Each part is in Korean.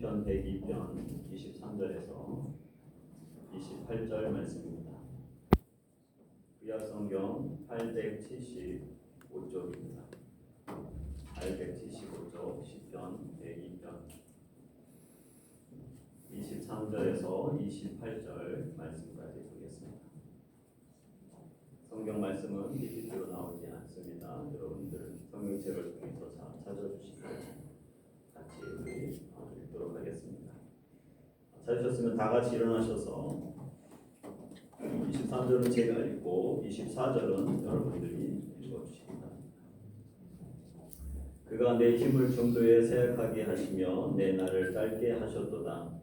시편 102편 23절에서 28절 말씀입니다. 구약성경 875쪽입니다. 875쪽 시편 102편 23절에서 28절 말씀까지 보겠습니다. 성경 말씀은 PPT로 나오지 않습니다. 여러분들 성경책을 통해서 찾아주시고 같이 우리 읽도록 하겠습니다. 찾으셨으면 다 같이 일어나셔서 23절은 제가 읽고 24절은 여러분들이 읽어주시기 바랍니다. 그가 내 힘을 중도에 세약하게 하시며 내 날을 짧게 하셨도다.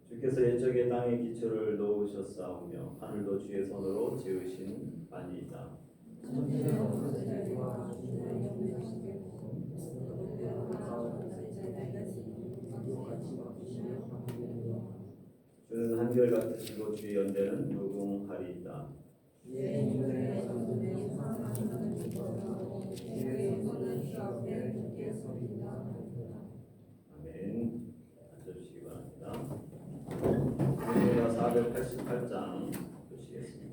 주께서 옛적에 땅의 기초를 놓으셨사오며 하늘도 주의 손으로 지으신 바니이다. 주는 한결같으시고 주의 연대는 무궁하리이다. 아멘. 앉아주시기 바랍니다. 우리가 488장 보시겠습니다.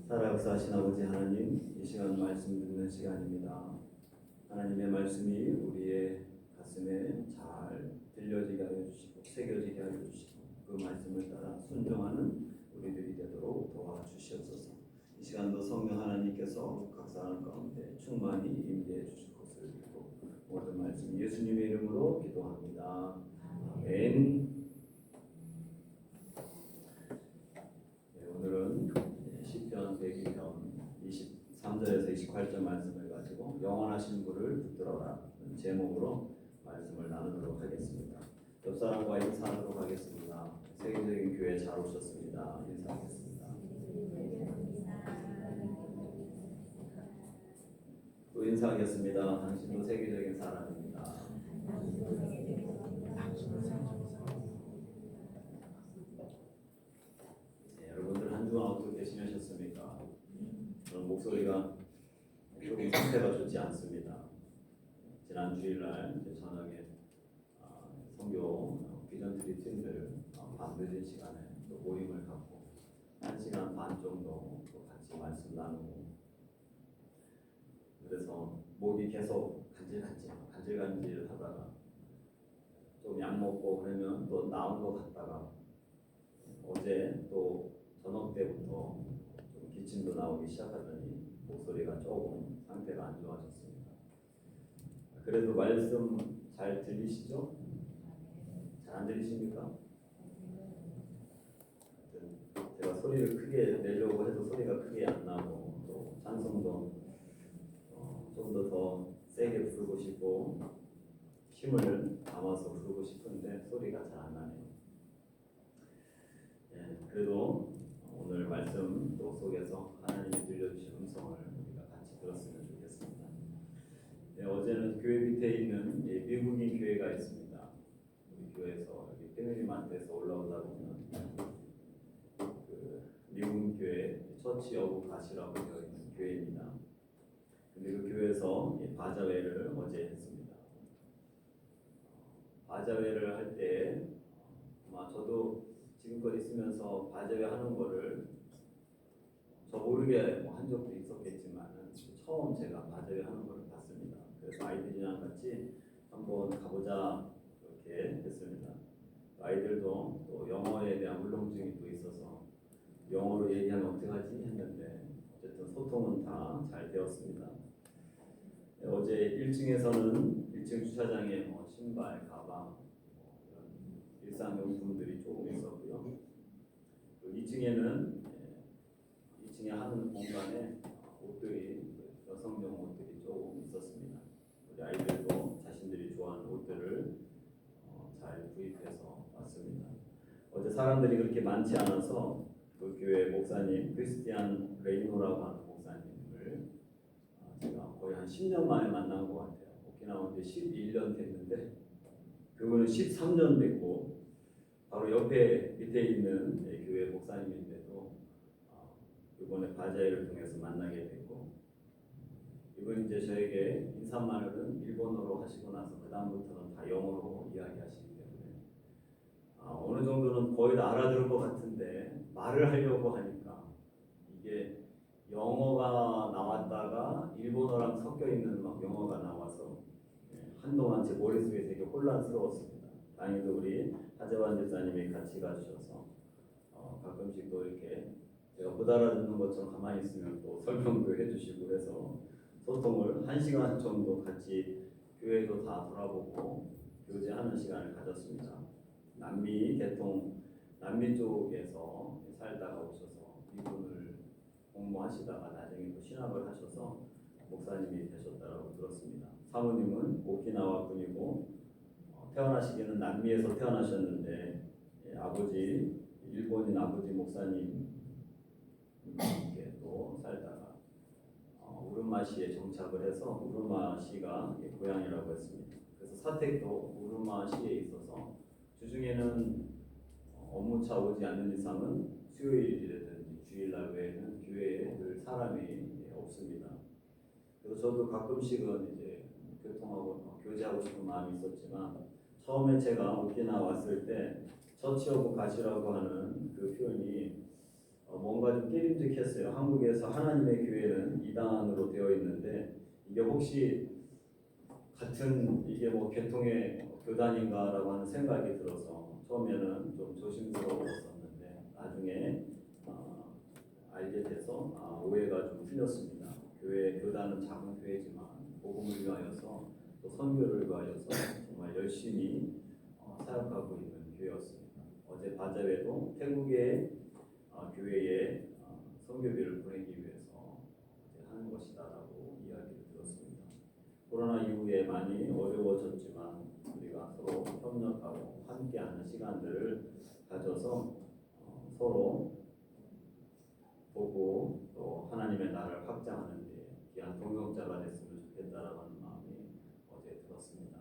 살아역사하신 아버지 하나님, 이 시간 말씀 듣는 시간입니다. 하나님의 말씀이 우리의 가슴에 잘 들려지게 하여 주시고 새겨지게 하여 주시고 그 말씀을 따라 순종하는 우리들이 되도록 도와주시옵소서. 이 시간도 성령 하나님께서 각 사람 가운데 충만히 임재해 주실 것을 믿고 모든 말씀 예수님의 이름으로 기도합니다. 아멘. 오늘은 시편 102편 23절에서 28절 말씀을 가지고 영원하신 분을 붙들어라 제목으로 말씀을 나누도록 하겠습니다. 옆 사람과 인사하도록 하겠습니다. 세계적인 교회 잘 오셨습니다. 인사하겠습니다. 또 인사하겠습니다. 당신도 세계적인 사람입니다. 여러분들 한 주간 어떻게 지내셨습니까? 저는 목소리가 조금 상태가 좋지 않습니다. 지난 주일날 저녁에 선교 비전트리 팀들 밤늦은 시간에 또 모임을 갖고 1시간 반 정도 또 같이 말씀 나누고, 그래서 목이 계속 간질간질 하다가 좀 약 먹고 그러면 또 나은 것 같다가, 어제 또 저녁 때부터 좀 기침도 나오기 시작하더니 목소리가 조금 상태가 안 좋아졌습니다. 그래도 말씀 잘 들리시죠? 잘 안 들리십니까? 제가 소리를 크게 내려고 해도 소리가 크게 안 나고, 또 찬송도 좀 더 세게 부르고 싶고 힘을 담아서 부르고 싶은데 소리가 잘 안 나네요. 그래도 오늘 말씀 또 속에서 하나님이 들려주신 음성을 우리가 같이 들었으면 좋겠습니다. 어제는 교회 밑에 있는 미국인 교회가 있습니다. 우리 교회에서 여기 패밀리마트에서 올라오다 보면 그 미국인 교회 처치 어부 가시라고 되어 있는 교회입니다. 근데 그 교회에서 바자회를 어제 했습니다. 바자회를 할 때 아마 저도 지금껏 있으면서 바자회 하는 거를 저 모르게 한 적도 있었겠지만 처음 제가 바자회 하는 걸 봤습니다. 그래서 아이들이랑 같이 한번 가보자 이렇게 했습니다. 아이들도 또 영어에 대한 울렁증이 또 있어서 영어로 얘기하면 어떡하지 했는데 어쨌든 소통은 다 잘 되었습니다. 어제 1층에서는 1층 주차장에 신발, 가방, 이런 일상용품들이 조금 있었고요. 2층에는 2층에 하는 공간에 옷들이, 여성용 옷들이 조금 있었습니다. 우리 아이들도 자신들이 좋아하는 옷들을 잘 구입해서 왔습니다. 어제 사람들이 그렇게 많지 않아서 그 교회 목사님 크리스티안 레이노라고 하는 목사님을 제가 거의 한 10년 만에 만난 것 같아요. 오키나와 온 지 11년 됐는데 그분은 13년 됐고, 바로 옆에 밑에 있는 교회 목사님인데도 이번에 바자회를 통해서 만나게 됐고, 이분 이제 저에게 인사말은 일본어로 하시고 나서 그 다음부터는 다 영어로 이야기하시기 때문에 어느 정도는 거의 다 알아들을 것 같은데 말을 하려고 하니까 이게 영어가 나왔다가 일본어랑 섞여 있는 막 영어가 나와서 한동안 제 머릿속에 되게 혼란스러웠습니다. 다행히도 우리 하재환 집사님이 같이 가주셔서 가끔씩 또 이렇게 제가 못 알아듣는 것처럼 가만히 있으면 또 설명도 해주시고 해서 소통을 1시간 정도 같이 교회도 다 돌아보고 교제하는 시간을 가졌습니다. 남미 쪽에서 살다가 오셔서 미군을 공모하시다가 나중에 또 신학을 하셔서 목사님이 되셨다고 들었습니다. 사모님은 오키나와 분이고 태어나시기는 남미에서 태어나셨는데 아버지 일본인 아버지 목사님 함께 또 살다가 우르마시에 정착을 해서 우르마시가 고향이라고 했습니다. 그래서 사택도 우르마시에 있어서 주중에는 업무차 오지 않는 이상은 수요일이라든지 주일날 외에는 교회에 늘 사람이 없습니다. 그래서 저도 가끔씩은 이제 교통하고 교제하고 싶은 마음이 있었지만 처음에 제가 오키나와 왔을 때 처치 오브 가시라고 하는 그 표현이 뭔가 좀 깨림직했어요. 한국에서 하나님의 교회는 이단으로 되어 있는데 이게 혹시 같은 이게 뭐 계통의 교단인가라고 하는 생각이 들어서 처음에는 좀 조심스러웠었는데 나중에 알게 돼서 오해가 좀 풀렸습니다. 교단은 작은 교회지만 복음을 위하여서 또 선교를 위하여서 정말 열심히 사역하고 있는 교회였습니다. 어제 바자회도 태국의 교회에 선교비를 보내기 위해서 하는 것이다라고 이야기를 들었습니다. 코로나 이후에 많이 어려워졌지만 우리가 서로 협력하고 함께하는 시간들을 가져서 서로 보고 또 하나님의 나라를 확장하는 데 귀한 동역자가 됐으면 좋겠다라는 마음이 어제 들었습니다.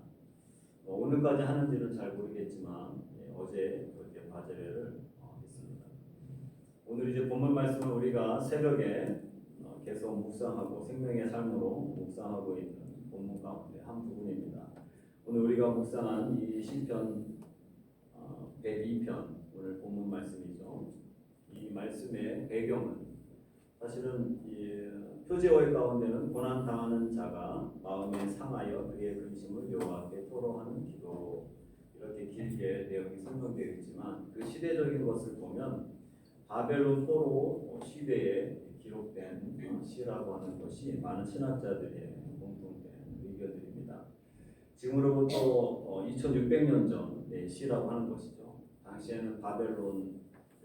오늘까지 하는지는 잘 모르겠지만 어제 그렇게 바자회를 했습니다. 오늘 이제 본문 말씀은 우리가 새벽에 계속 묵상하고 생명의 삶으로 묵상하고 있는 본문 가운데 한 부분입니다. 오늘 우리가 묵상한 이 시편 102편 오늘 본문 말씀이죠. 이 말씀의 배경은 사실은 이 표제어의 가운데는 고난 당하는 자가 마음에 상하여 그의 근심을 여호와 앞에 토로하는 기도, 이렇게 길게 내용이 설명되어 있지만 그 시대적인 것을 보면 바벨론 포로 시대에 기록된 시라고 하는 것이 많은 신학자들의 공통된 의견들입니다. 지금으로부터 2600년 전의 시라고 하는 것이죠. 당시에는 바벨론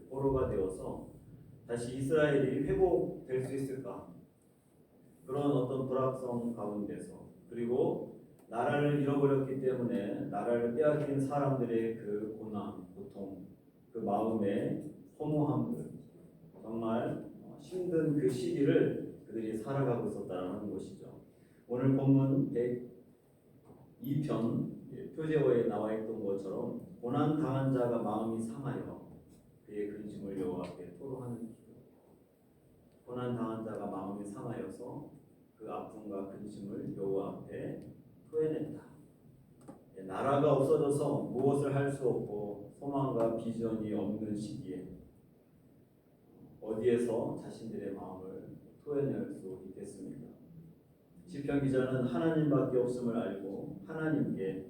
포로가 되어서 다시 이스라엘이 회복될 수 있을까? 그런 어떤 불확성 가운데서, 그리고 나라를 잃어버렸기 때문에 나라를 빼앗긴 사람들의 그 고난, 고통, 그 마음의 허무함들, 정말 힘든 그 시기를 그들이 살아가고 있었다는 것이죠. 오늘 본문 102편 표제어에 나와 있던 것처럼 고난 당한 자가 마음이 상하여 그의 근심을 여호와 앞에 토로하는 기도. 고난 당한 자가 마음이 상하여서 그 아픔과 근심을 여호와 앞에 토해낸다. 나라가 없어져서 무엇을 할 수 없고 소망과 비전이 없는 시기에 어디에서 자신들의 마음을 토해낼 수 있겠습니까? 시편 기자는 하나님밖에 없음을 알고 하나님께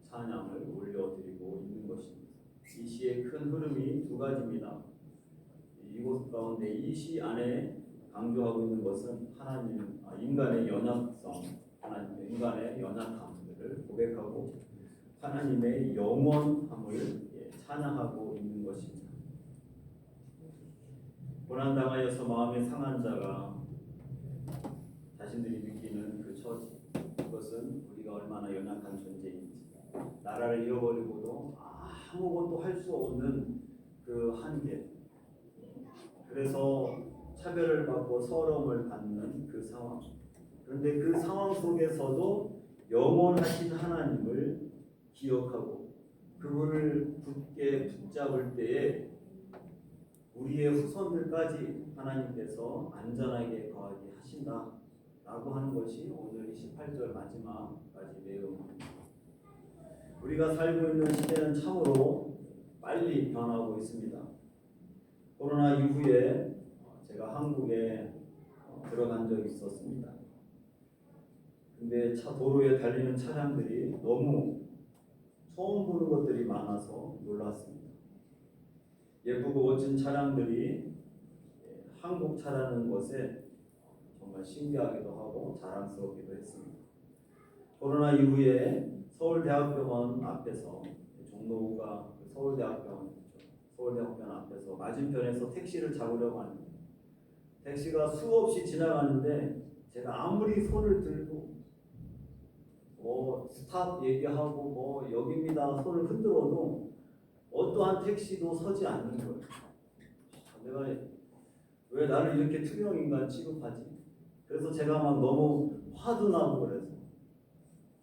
찬양을 올려드리고 있는 것입니다. 이 시의 큰 흐름이 두 가지입니다. 이곳 가운데 이 시 안에 강조하고 있는 것은 인간의 연약성, 인간의 연약함들을 고백하고 하나님의 영원함을 찬양하고 있는 것입니다. 고난 당하여서 마음이 상한 자가 자신들이 느끼는 그 처지, 그것은 우리가 얼마나 연약한 존재인지, 나라를 잃어버리고도 아무것도 할 수 없는 그 한계, 그래서 차별을 받고 서러움을 받는 그 상황. 그런데 그 상황 속에서도 영원하신 하나님을 기억하고 그분을 굳게 붙잡을 때에 우리의 후손들까지 하나님께서 안전하게 거하게 하신다라고 하는 것이 오늘 28절 마지막까지 내용입니다. 우리가 살고 있는 시대는 참으로 빨리 변하고 있습니다. 코로나 이후에 제가 한국에 들어간 적이 있었습니다. 근데 도로에 달리는 차량들이 너무 처음 보는 것들이 많아서 놀랐습니다. 예쁘고 멋진 차량들이 한국 차라는 것에 정말 신기하기도 하고 자랑스럽기도 했습니다. 코로나 이후에 서울대학병원 앞에서 종로구가 서울대학병원 앞에서 맞은편에서 택시를 잡으려고 하는데 택시가 수없이 지나가는데 제가 아무리 손을 들고 스탑 얘기하고 여기입니다 손을 흔들어도 어떠한 택시도 서지 않는 거예요. 내가 왜 나를 이렇게 투명인간 취급하지? 그래서 제가 막 너무 화도 나고 그래서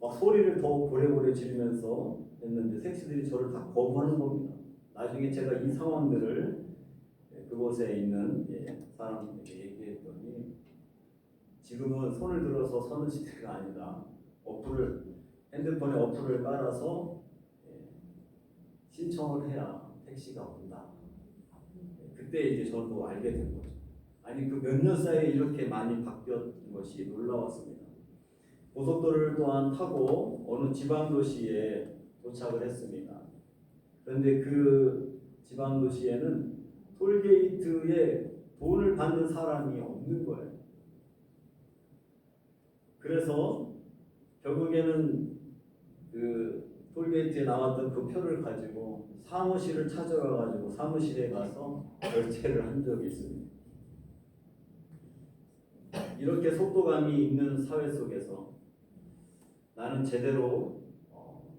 막 소리를 더 고래고래 지르면서 했는데 택시들이 저를 다 거부하는 겁니다. 나중에 제가 이 상황들을 그곳에 있는 사람들에게 얘기했더니 지금은 손을 들어서 서는 시대가 아니다. 핸드폰에 어플을 깔아서 신청을 해야 택시가 온다. 그때 이제 저도 알게 된 거죠. 아니 그 몇 년 사이에 이렇게 많이 바뀌었던 것이 놀라웠습니다. 고속도로를 또한 타고 어느 지방 도시에 도착을 했습니다. 그런데 그 지방 도시에는 톨게이트에 돈을 받는 사람이 없는 거예요. 그래서 결국에는 그 톨게이트에 나왔던 그 표를 가지고 사무실을 찾아가 가지고 사무실에 가서 결제를 한 적이 있습니다. 이렇게 속도감이 있는 사회 속에서 나는 제대로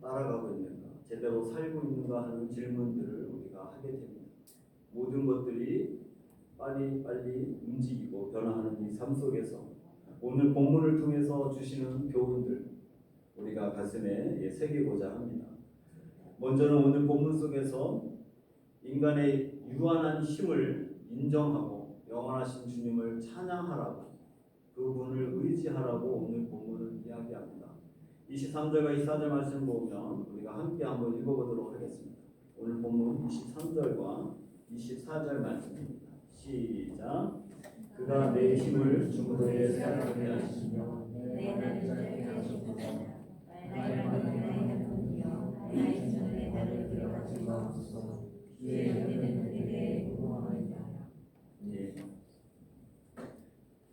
따라가고 있는가, 제대로 살고 있는가 하는 질문들을 우리가 하게 됩니다. 모든 것들이 빨리 움직이고 변화하는 이 삶 속에서 오늘 본문을 통해서 주시는 교훈들 우리가 가슴에 새기고자 합니다. 먼저는 오늘 본문 속에서 인간의 유한한 힘을 인정하고 영원하신 주님을 찬양하라고, 그분을 의지하라고 오늘 본문을 이야기합니다. 23절과 24절 말씀 보면 우리가 함께 한번 읽어보도록 하겠습니다. 오늘 본문 23절과 24절 말씀입니다. 시작. 그가 내 힘을 중도에 세하게 하시며 내 나를 짧게 하시고자 나의 말을 나의 분이여 나의 전에 나를 들어가지 마옵소서. 주의 여기는 그에게 구하나이다. 예.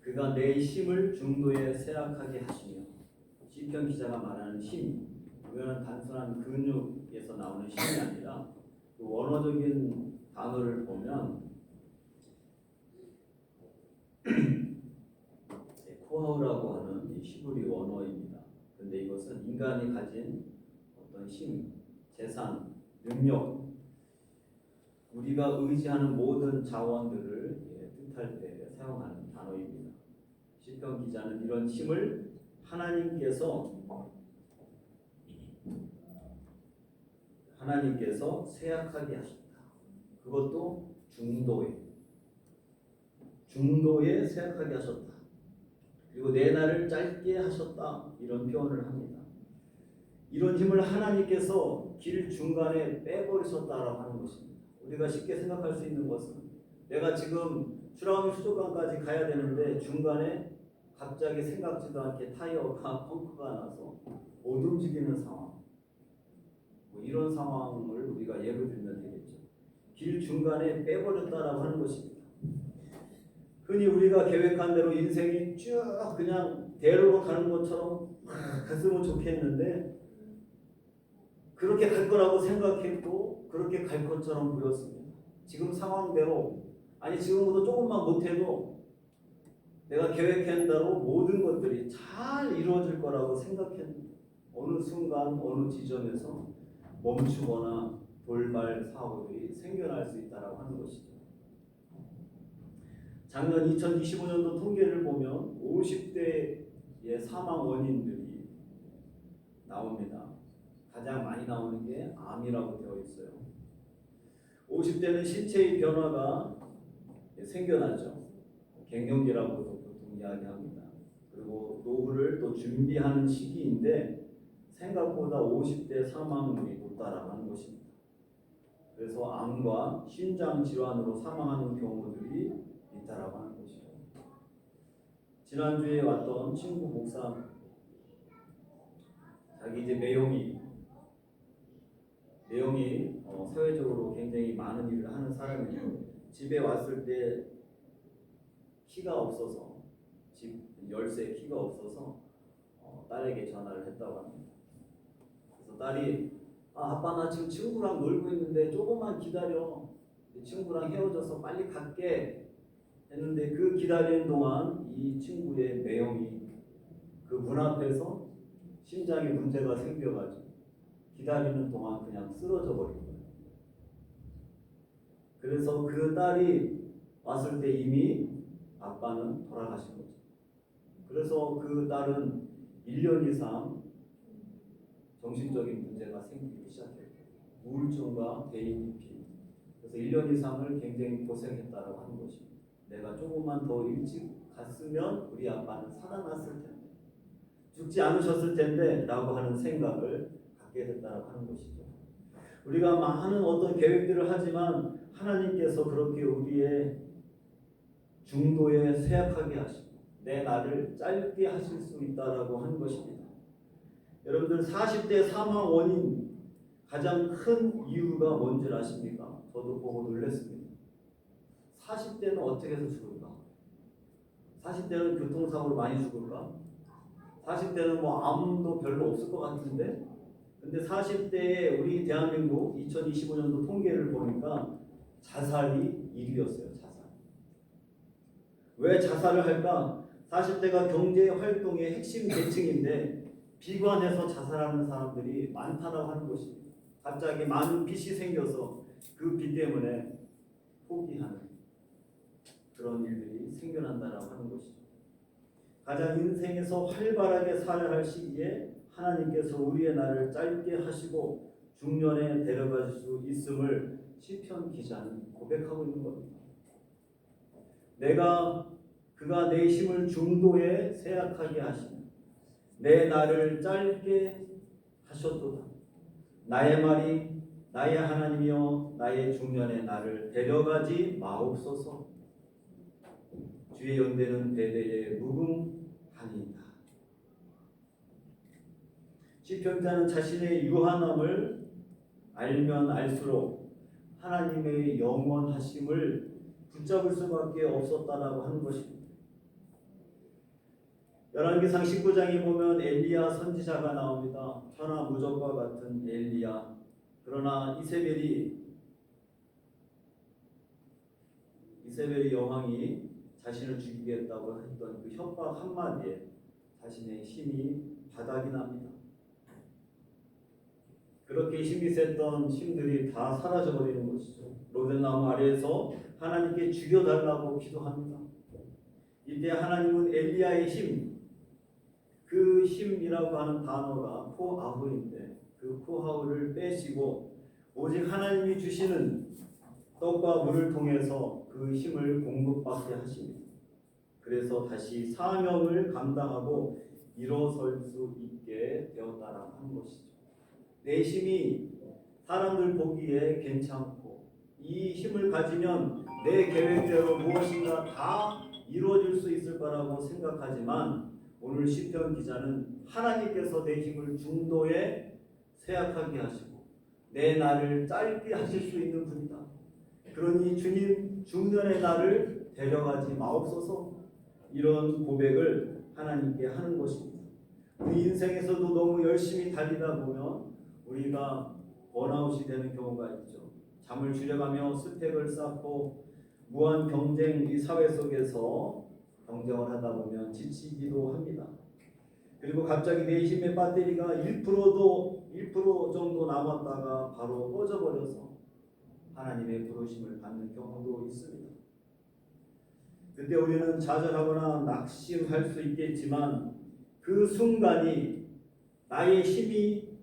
그가 내 힘을 중도에 쇠약하게 하시며, 시편 기자가 말하는 힘, 이거는 단순한 근육에서 나오는 힘이 아니라 그 원어적인 단어를 보면 코하우라고 하는 이 히브리 원어입니다. 근데 이것은 인간이 가진 어떤 힘, 재산, 능력, 우리가 의지하는 모든 자원들을 뜻할 때 사용하는 단어입니다. 시편 기자는 이런 힘을 하나님께서 쇠약하게 하셨다. 그것도 중도에 쇠약하게 하셨다. 그리고 내 날을 짧게 하셨다. 이런 표현을 합니다. 이런 힘을 하나님께서 길 중간에 빼버리셨다라고 하는 것입니다. 우리가 쉽게 생각할 수 있는 것은 내가 지금 출하원 수족관까지 가야 되는데 중간에 갑자기 생각지도 않게 타이어가 펑크가 나서 못 움직이는 상황, 이런 상황을 우리가 예를 들면 되겠죠. 길 중간에 빼버렸다라고 하는 것입니다. 흔히 우리가 계획한 대로 인생이 쭉 그냥 대로로 가는 것처럼 갔으면 좋겠는데 그렇게 갈 거라고 생각했고 그렇게 갈 것처럼 보였습니다. 지금 상황대로, 아니 지금보다 조금만 못해도 내가 계획한 대로 모든 것들이 잘 이루어질 거라고 생각했는데 어느 순간 어느 지점에서 멈추거나 돌발 사고들이 생겨날 수 있다고 하는 것이죠. 작년 2025년도 통계를 보면 50대의 사망 원인들이 나옵니다. 가장 많이 나오는 게 암이라고 되어 있어요. 50대는 신체의 변화가 생겨나죠. 갱년기라고도 보통 이야기합니다. 그리고 노후를 또 준비하는 시기인데 생각보다 50대 사망률이 높다라고 하는 것입니다. 그래서 암과 심장 질환으로 사망하는 경우들이 있다라고 하는 것이죠. 지난주에 왔던 친구 목사, 자기 이제 매형이 사회적으로 굉장히 많은 일을 하는 사람이에요. 집에 왔을 때 키가 없어서, 집 열쇠 키가 없어서 딸에게 전화를 했다고 합니다. 그래서 딸이 아빠 나 지금 친구랑 놀고 있는데 조금만 기다려. 친구랑 헤어져서 빨리 갈게 했는데 그 기다리는 동안 이 친구의 매형이 그 문 앞에서 심장에 문제가 생겨가지고 기다리는 동안 그냥 쓰러져 버린 거예요. 그래서 그 딸이 왔을 때 이미 아빠는 돌아가신 거죠. 그래서 그 딸은 1년 이상 정신적인 문제가 생기기 시작했고 우울증과 대인기피, 그래서 1년 이상을 굉장히 고생했다라고 하는 것입니다. 내가 조금만 더 일찍 갔으면 우리 아빠는 살아났을 텐데, 죽지 않으셨을 텐데 라고 하는 생각을 갖게 됐다라고 하는 것이죠. 우리가 많은 어떤 계획들을 하지만 하나님께서 그렇게 우리의 중도에 쇠약하게 하시고 내 날을 짧게 하실 수 있다라고 하는 것입니다. 여러분들 40대 사망 원인 가장 큰 이유가 뭔지 아십니까? 저도 보고 놀랐습니다. 40대는 어떻게 해서 죽을까? 40대는 교통사고로 많이 죽을까? 40대는 뭐 암도 별로 없을 것 같은데, 근데 40대에 우리 대한민국 2025년도 통계를 보니까 자살이 1위였어요. 자살. 왜 자살을 할까? 40대가 경제 활동의 핵심 계층인데 비관해서 자살하는 사람들이 많다고 하는 것입니다. 갑자기 많은 빚이 생겨서 그 빚 때문에 포기하는 그런 일들이 생겨난다라고 하는 것이죠. 가장 인생에서 활발하게 살아야 할 시기에 하나님께서 우리의 날을 짧게 하시고 중년에 데려갈 수 있음을 시편 기자는 고백하고 있는 겁니다. 그가 내 힘을 중도에 쇠약하게 하시며 내 날을 짧게 하셨도다. 나의 말이 나의 하나님이여 나의 중년에 나를 데려가지 마옵소서. 주의 연대는 대대에 무궁하니이다. 시편자는 자신의 유한함을 알면 알수록 하나님의 영원하심을 붙잡을 수밖에 없었다라고 하는 것입니다. 열왕기상 19장에 보면 엘리야 선지자가 나옵니다. 천하무적과 같은 엘리야. 그러나 이세벨이 여왕이 자신을 죽이겠다고 했던 그 협박 한마디에 자신의 힘이 바닥이 납니다. 그렇게 힘이 셌던 힘들이 다 사라져버리는 것이죠. 로뎀나무 아래에서 하나님께 죽여달라고 기도합니다. 이때 하나님은 엘리야의 힘, 그 힘이라고 하는 단어가 코아후인데 그 코아후를 빼시고 오직 하나님이 주시는 떡과 물을 통해서 그 힘을 공급받게 하십니다. 그래서 다시 사명을 감당하고 일어설 수 있게 되었다라고 하는 것이죠. 내 힘이 사람들 보기에 괜찮고 이 힘을 가지면 내 계획대로 무엇인가 다 이루어질 수 있을 거라고 생각하지만 오늘 시편 기자는 하나님께서 내 힘을 중도에 쇠약하게 하시고 내 날을 짧게 하실 수 있는 분이다. 그러니 주님 중년의 나를 데려가지 마옵소서. 이런 고백을 하나님께 하는 것입니다. 우리 인생에서도 너무 열심히 달리다 보면 우리가 번아웃이 되는 경우가 있죠. 잠을 줄여가며 스펙을 쌓고 무한 경쟁 이 사회 속에서 경쟁을 하다 보면 지치기도 합니다. 그리고 갑자기 내 힘의 배터리가 1% 정도 남았다가 바로 꺼져버려서 하나님의 부르심을 받는 경우도 있습니다. 그때 우리는 좌절하거나 낙심할 수 있겠지만 그 순간이 나의 힘을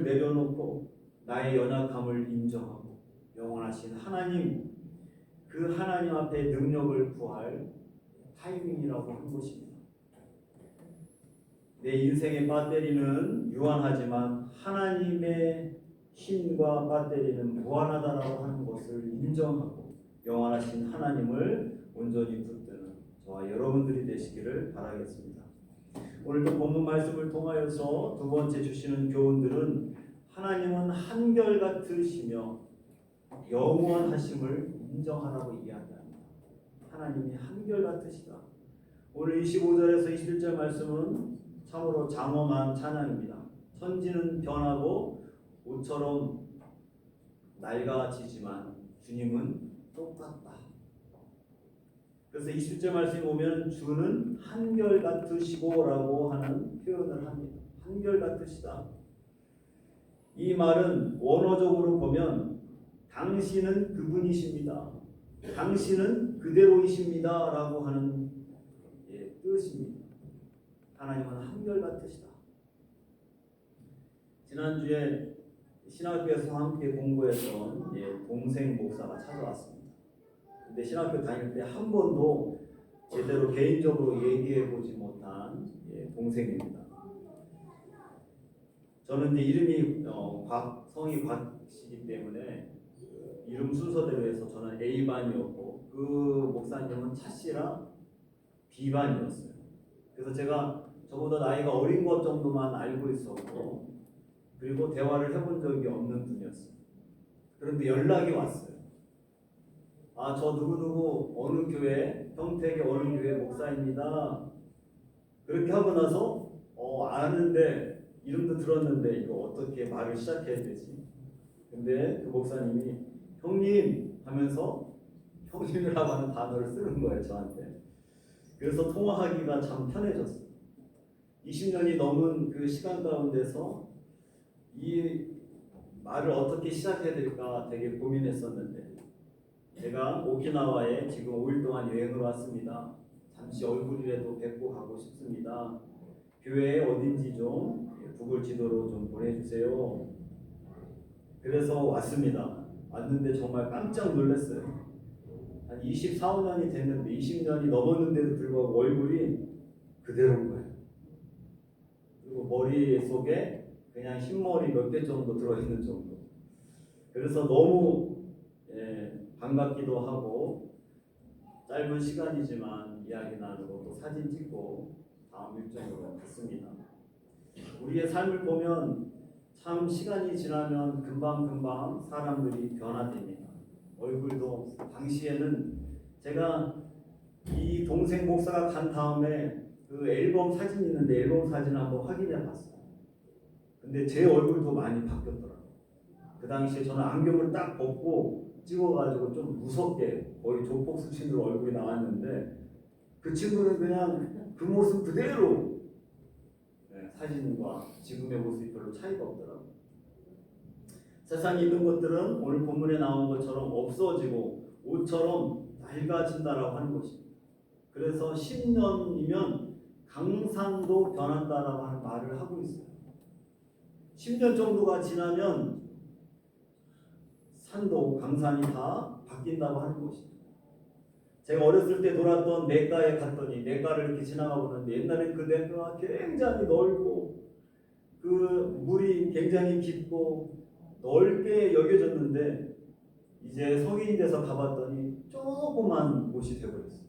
내려놓고 나의 연약함을 인정하고 영원하신 하나님, 그 하나님 앞에 능력을 구할 타이밍이라고 하는 것입니다. 내 인생의 배터리는 유한하지만 하나님의 힘과 배터리는 무한하다라고 하는 것을 인정하고 영원하신 하나님을 온전히 붙드는 저와 여러분들이 되시기를 바라겠습니다. 오늘도 본문 말씀을 통하여서 두 번째 주시는 교훈들은 하나님은 한결같으시며 영원하심을 인정하라고 얘기한다. 하나님이 한결같으시다. 오늘 25절에서 21절 말씀은 참으로 장엄한 찬양입니다. 천지는 변하고 옷처럼 낡아지지만 주님은 똑같다. 그래서 20절 말씀에 보면 주는 한결같으시고라고 하는 표현을 합니다. 한결같으시다. 이 말은 원어적으로 보면 당신은 그분이십니다. 당신은 그대로이십니다. 라고 하는 뜻입니다. 하나님은 한결같으시다. 지난주에 신학교에서 함께 공부했던 동생 목사가 찾아왔습니다. 근데 신학교 다닐 때 한 번도 제대로 개인적으로 얘기해보지 못한 동생입니다. 저는 이제 이름이 성이 곽이기 때문에 이름 순서대로 해서 저는 A반이었고 그 목사님은 차씨라 B반이었어요. 그래서 제가 저보다 나이가 어린 것 정도만 알고 있었고 그리고 대화를 해본 적이 없는 분이었어요. 그런데 연락이 왔어요. 아, 저 누구누구 어느 교회, 평택의 어느 교회 목사입니다. 그렇게 하고 나서 아는데 이름도 들었는데 이거 어떻게 말을 시작해야 되지? 근데 그 목사님이 형님 하면서 형님이라고 하는 단어를 쓰는 거예요, 저한테. 그래서 통화하기가 참 편해졌어요. 20년이 넘은 그 시간 가운데서 이 말을 어떻게 시작해야 될까 되게 고민했었는데 제가 오키나와에 지금 5일 동안 여행을 왔습니다. 잠시 얼굴이라도 뵙고 가고 싶습니다. 교회 어딘지 좀 구글 지도로 좀 보내주세요. 그래서 왔습니다. 왔는데 정말 깜짝 놀랐어요. 한 24, 5년이 됐는데 20년이 넘었는데도 불구하고 얼굴이 그대로인 거예요. 그리고 머릿속에 그냥 흰머리 몇 개 정도 들어있는 정도. 그래서 너무 반갑기도 하고 짧은 시간이지만 이야기 나누고 또 사진 찍고 다음 일정으로 갔습니다. 우리의 삶을 보면 참 시간이 지나면 금방금방 사람들이 변화됩니다. 얼굴도 당시에는 제가 이 동생 목사가 간 다음에 그 앨범 사진이 있는데 앨범 사진을 한번 확인해 봤어요. 근데 제 얼굴도 많이 바뀌었더라고요. 그 당시에 저는 안경을 딱 벗고 찍어가지고 좀 무섭게 거의 조폭 수준으로 얼굴이 나왔는데 그 친구는 그냥 그 모습 그대로 사진과 지금의 모습이 별로 차이가 없더라고요. 세상에 있는 것들은 오늘 본문에 나온 것처럼 없어지고 옷처럼 낡아진다라고 하는 것입니다. 그래서 10년이면 강산도 변한다라고 하는 말을 하고 있어요. 10년 정도가 지나면 산도 강산이 다 바뀐다고 하는 것입니다. 제가 어렸을 때 놀았던 냇가에 갔더니 냇가를 이렇게 지나가 보는데 옛날엔 그 냇가가 굉장히 넓고 그 물이 굉장히 깊고 넓게 여겨졌는데 이제 성인이 돼서 가봤더니 조그만 곳이 되어버렸어요.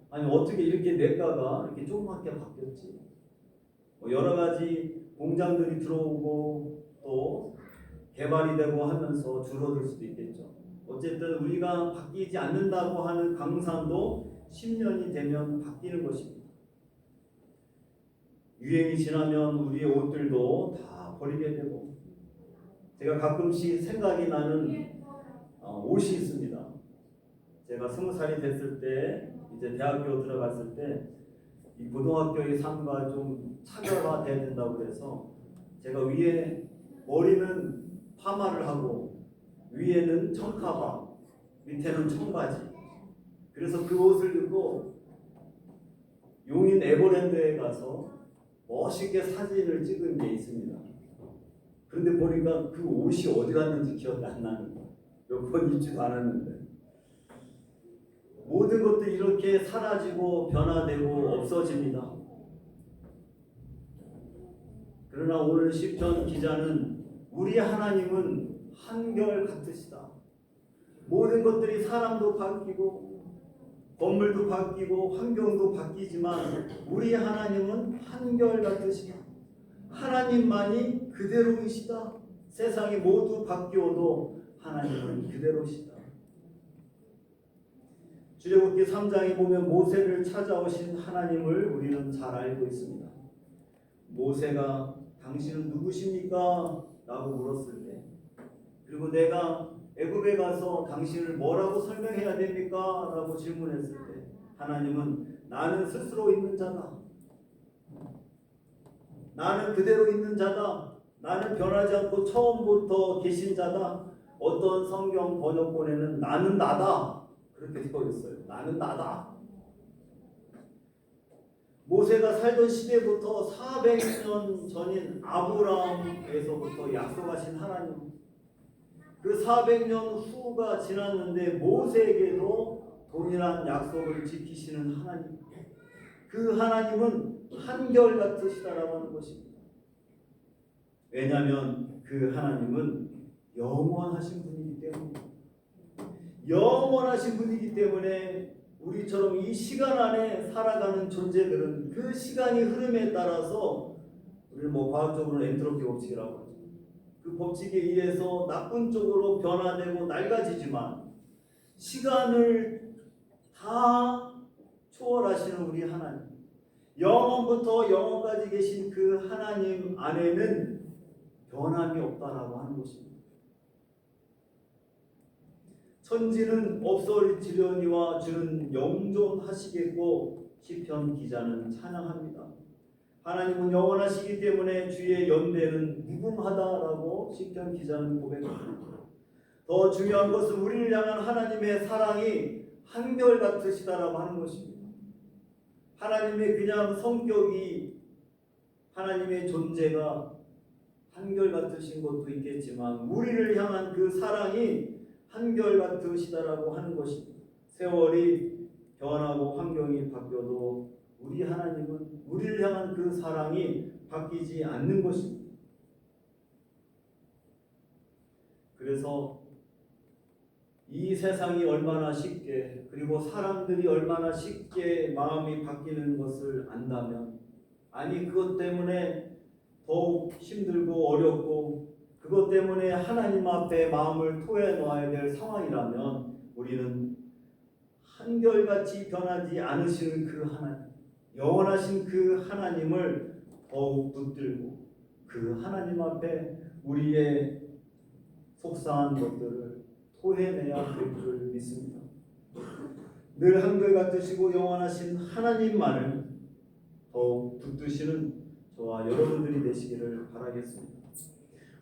아니 어떻게 이렇게 냇가가 이렇게 조그맣게 바뀌었지? 여러 가지 공장들이 들어오고 또 개발이 되고 하면서 줄어들 수도 있겠죠. 어쨌든 우리가 바뀌지 않는다고 하는 강산도 10년이 되면 바뀌는 것입니다. 유행이 지나면 우리의 옷들도 다 버리게 되고 제가 가끔씩 생각이 나는 옷이 있습니다. 제가 20살이 됐을 때 이제 대학교 들어갔을 때 이 고등학교의 삶과 좀 차별화돼야 된다고 그래서 제가 위에 머리는 파마를 하고 위에는 청카바 밑에는 청바지 그래서 그 옷을 입고 용인 에버랜드에 가서 멋있게 사진을 찍은 게 있습니다. 그런데 보니까 그 옷이 어디 갔는지 기억이 안 나는 거예요. 몇 번 입지도 않았는데 모든 것들이 이렇게 사라지고 변화되고 없어집니다. 그러나 오늘 시편 기자는 우리 하나님은 한결 같으시다. 모든 것들이 사람도 바뀌고 건물도 바뀌고 환경도 바뀌지만 우리 하나님은 한결 같으시다. 하나님만이 그대로이시다. 세상이 모두 바뀌어도 하나님은 그대로시다. 출애굽기 3장에 보면 모세를 찾아오신 하나님을 우리는 잘 알고 있습니다. 모세가 당신은 누구십니까? 라고 물었을 때 그리고 내가 애굽에 가서 당신을 뭐라고 설명해야 됩니까? 라고 질문했을 때 하나님은 나는 스스로 있는 자다. 나는 그대로 있는 자다. 나는 변하지 않고 처음부터 계신 자다. 어떤 성경 번역본에는 나는 나다. 그렇게 되어 있어요. 나는 나다. 모세가 살던 시대부터 400년 전인 아브라함에서부터 약속하신 하나님. 그 400년 후가 지났는데 모세에게도 동일한 약속을 지키시는 하나님. 그 하나님은 한결같으시다라고 하는 것입니다. 왜냐하면 그 하나님은 영원하신 분이기 때문에 영원하신 분이기 때문에 우리처럼 이 시간 안에 살아가는 존재들은 그 시간이 흐름에 따라서 우리는 과학적으로는 엔트로피 법칙이라고 하죠. 그 법칙에 의해서 나쁜 쪽으로 변화되고 낡아지지만 시간을 다 초월하시는 우리 하나님, 영원부터 영원까지 계신 그 하나님 안에는 변함이 없다라고 하는 것입니다. 천지는 없어지려니와 주는 영존하시겠고 시편 기자는 찬양합니다. 하나님은 영원하시기 때문에 주의 연대는 무궁하다라고 시편 기자는 고백합니다. 더 중요한 것은 우리를 향한 하나님의 사랑이 한결같으시다라고 하는 것입니다. 하나님의 그냥 성격이 하나님의 존재가 한결같으신 것도 있겠지만 우리를 향한 그 사랑이 한결같으시다라고 하는 것입니다. 세월이 변하고 환경이 바뀌어도 우리 하나님은 우리를 향한 그 사랑이 바뀌지 않는 것입니다. 그래서 이 세상이 얼마나 쉽게, 그리고 사람들이 얼마나 쉽게 마음이 바뀌는 것을 안다면, 아니 그것 때문에 더욱 힘들고 어렵고 그것 때문에 하나님 앞에 마음을 토해 놓아야 될 상황이라면, 우리는 한결같이 변하지 않으시는 그 하나님, 영원하신 그 하나님을 더욱 붙들고 그 하나님 앞에 우리의 속상한 것들을 토해내야 될 줄 믿습니다. 늘 한결같으시고 영원하신 하나님만을 더욱 붙드시는 저와 여러분들이 되시기를 바라겠습니다.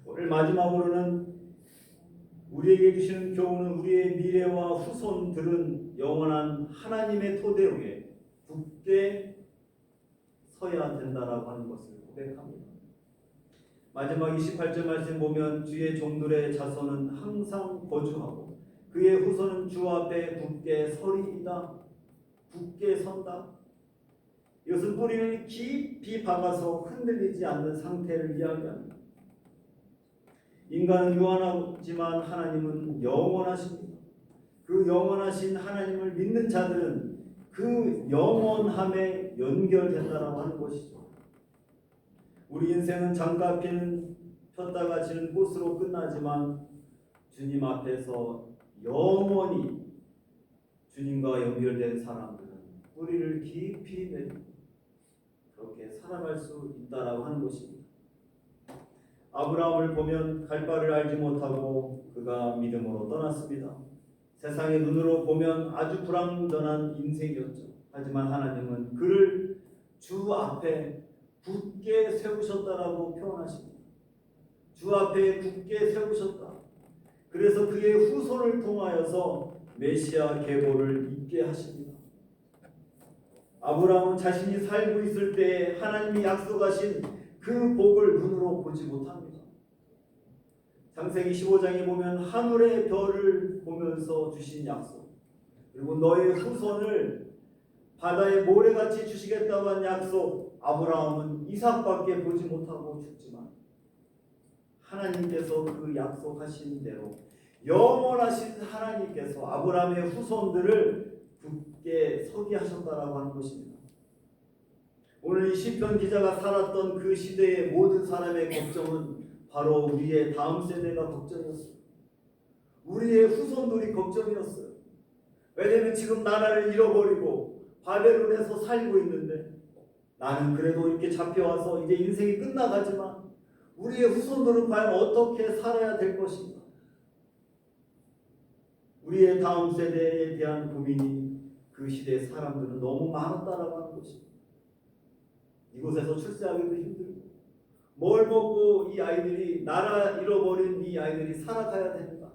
오늘 마지막으로는 우리에게 주시는 교훈은 우리의 미래와 후손들은 영원한 하나님의 토대 위에 굳게 서야 된다라고 하는 것을 고백합니다. 마지막 28절 말씀 보면 주의 종들의 자손은 항상 거주하고 그의 후손은 주 앞에 굳게 서리이다. 굳게 선다. 이것은 뿌리를 깊이 박아서 흔들리지 않는 상태를 이야기합니다. 인간은 유한하지만 하나님은 영원하십니다. 그 영원하신 하나님을 믿는 자들은 그 영원함에 연결된다라고 하는 것이죠. 우리 인생은 장가 폈다가 지는 꽃으로 끝나지만 주님 앞에서 영원히 주님과 연결된 사람들은 뿌리를 깊이 내리고 그렇게 살아갈 수 있다라고 하는 것입니다. 아브라함을 보면 갈 바를 알지 못하고 그가 믿음으로 떠났습니다. 세상의 눈으로 보면 아주 불완전한 인생이었죠. 하지만 하나님은 그를 주 앞에 굳게 세우셨다라고 표현하십니다. 주 앞에 굳게 세우셨다. 그래서 그의 후손을 통하여서 메시아 계보를 있게 하십니다. 아브라함은 자신이 살고 있을 때에 하나님이 약속하신 그 복을 눈으로 보지 못합니다. 창세기 15장에 보면 하늘의 별을 보면서 주신 약속, 그리고 너의 후손을 바다의 모래같이 주시겠다고 한 약속, 아브라함은 이삭밖에 보지 못하고 죽지만 하나님께서 그 약속하신 대로 영원하신 하나님께서 아브라함의 후손들을 굳게 서게 하셨다라고 하는 것입니다. 오늘 이 시편 기자가 살았던 그 시대의 모든 사람의 걱정은 바로 우리의 다음 세대가 걱정이었어요. 우리의 후손들이 걱정이었어요. 왜냐하면 지금 나라를 잃어버리고 바벨론에서 살고 있는데 나는 그래도 이렇게 잡혀와서 이제 인생이 끝나가지만 우리의 후손들은 과연 어떻게 살아야 될 것인가? 우리의 다음 세대에 대한 고민이 그 시대의 사람들은 너무 많았다라고 하는 것입니다. 이곳에서 출세하기도 힘들고 뭘 먹고 이 아이들이 나라 잃어버린 이 아이들이 살아가야 되는가?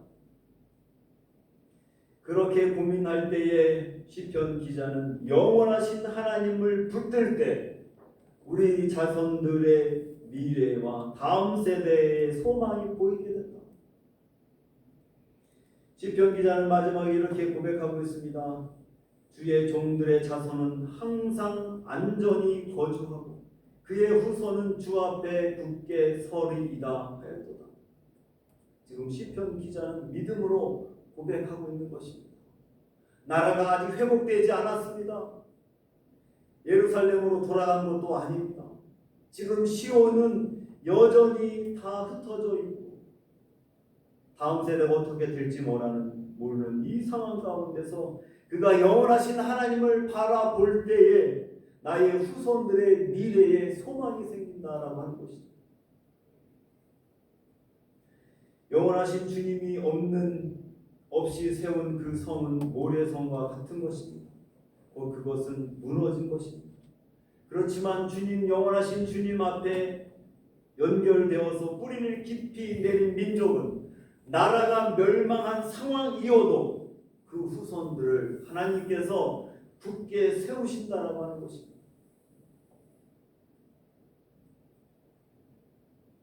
그렇게 고민할 때에 시편 기자는 영원하신 하나님을 붙들 때 우리 자손들의 미래와 다음 세대의 소망이 보이게 된다. 시편 기자는 마지막에 이렇게 고백하고 있습니다. 주의 종들의 자손은 항상 안전히 거주하고 그의 후손은 주 앞에 굳게 서리이다 하였도다. 지금 시편 기자는 믿음으로 고백하고 있는 것입니다. 나라가 아직 회복되지 않았습니다. 예루살렘으로 돌아간 것도 아닙니다. 지금 시온은 여전히 다 흩어져 있고 다음 세대가 어떻게 될지 모르는 이 상황 가운데서 그가 영원하신 하나님을 바라볼 때에 나의 후손들의 미래에 소망이 생긴다라고 하는 것이죠. 영원하신 주님이 없이 세운 그 성은 모래성과 같은 것입니다. 그것은 무너진 것입니다. 그렇지만 주님, 영원하신 주님 앞에 연결되어서 뿌리를 깊이 내린 민족은 나라가 멸망한 상황이어도 그 후손들을 하나님께서 굳게 세우신다라고 하는 것입니다.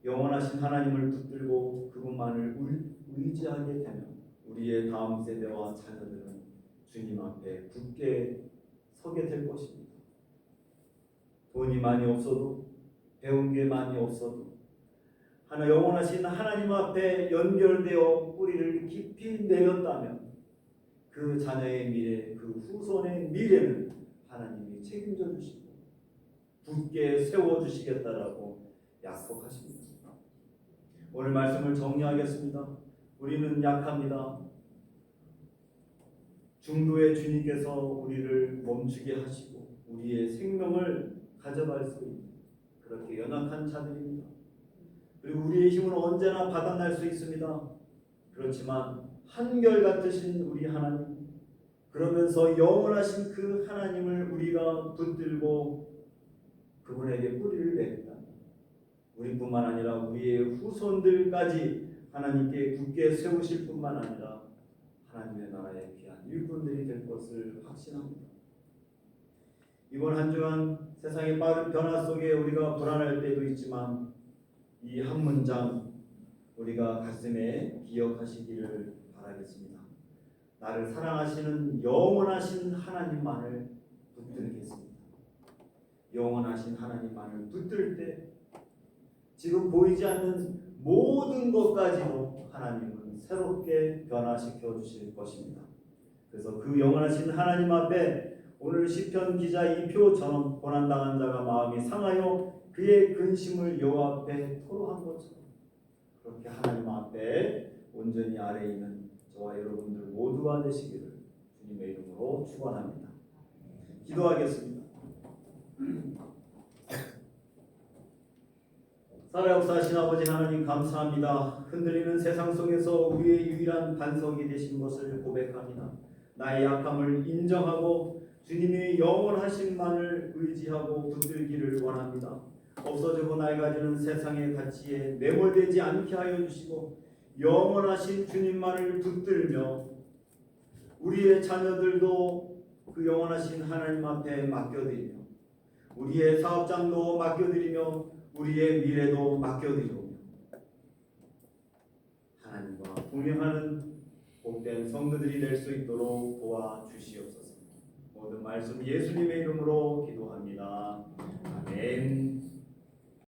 영원하신 하나님을 붙들고 그분만을 의지하게 되면 우리의 다음 세대와 자녀들은 주님 앞에 굳게 서게 될 것입니다. 돈이 많이 없어도, 배운 게 많이 없어도, 하나 영원하신 하나님 앞에 연결되어 뿌리를 깊이 내렸다면 그 자녀의 미래, 그 후손의 미래는 하나님이 책임져 주시고 굳게 세워 주시겠다라고 약속하십니다. 오늘 말씀을 정리하겠습니다. 우리는 약합니다. 중도의 주님께서 우리를 멈추게 하시고 우리의 생명을 가져갈 수 있는 그렇게 연약한 자들입니다. 그리고 우리의 힘은 언제나 바닥날 수 있습니다. 그렇지만 한결같으신 우리 하나님, 그러면서 영원하신 그 하나님을 우리가 붙들고 그분에게 뿌리를 내린다. 우리뿐만 아니라 우리의 후손들까지 하나님께 굳게 세우실 뿐만 아니라 하나님의 나라의 귀한 일꾼들이 될 것을 확신합니다. 이번 한 주간 세상의 빠른 변화 속에 우리가 불안할 때도 있지만 이 한 문장 우리가 가슴에 기억하시기를 바라겠습니다. 나를 사랑하시는 영원하신 하나님만을 붙들겠습니다. 영원하신 하나님만을 붙들 때 지금 보이지 않는 모든 것까지도 하나님은 새롭게 변화시켜 주실 것입니다. 그래서 그 영원하신 하나님 앞에 오늘 시편 기자 이 표처럼 고난당한 자가 마음이 상하여 그의 근심을 여호와 앞에 토로한 것처럼 그렇게 하나님 앞에 온전히 아래에 있는 저와 여러분들 모두가 되시기를 주님의 이름으로 축원합니다. 기도하겠습니다. 살아 역사하신 아버지 하나님 감사합니다. 흔들리는 세상 속에서 우리의 유일한 반석이 되신 것을 고백합니다. 나의 약함을 인정하고 주님의 영원하심만을 의지하고 붙들기를 원합니다. 없어지고 낡아지는 세상의 가치에 매몰되지 않게 하여 주시고 영원하신 주님만을 붙들며 우리의 자녀들도 그 영원하신 하나님 앞에 맡겨드리며 우리의 사업장도 맡겨드리며 우리의 미래도 맡겨드리며 하나님과 동행하는 복된 성도들이 될 수 있도록 도와주시옵소서. 모든 말씀 예수님의 이름으로 기도합니다. 아멘.